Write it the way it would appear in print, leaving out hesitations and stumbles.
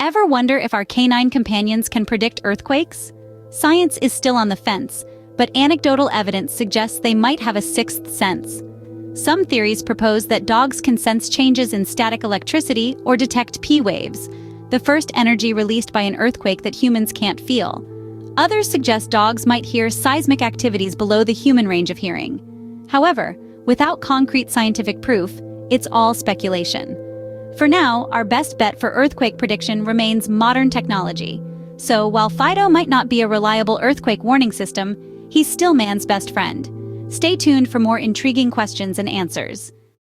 Ever wonder if our canine companions can predict earthquakes? Science is still on the fence, but anecdotal evidence suggests they might have a sixth sense. Some theories propose that dogs can sense changes in static electricity or detect P waves, the first energy released by an earthquake that humans can't feel. Others suggest dogs might hear seismic activities below the human range of hearing. However, without concrete scientific proof, it's all speculation. For now, our best bet for earthquake prediction remains modern technology. So while Fido might not be a reliable earthquake warning system, he's still man's best friend. Stay tuned for more intriguing questions and answers.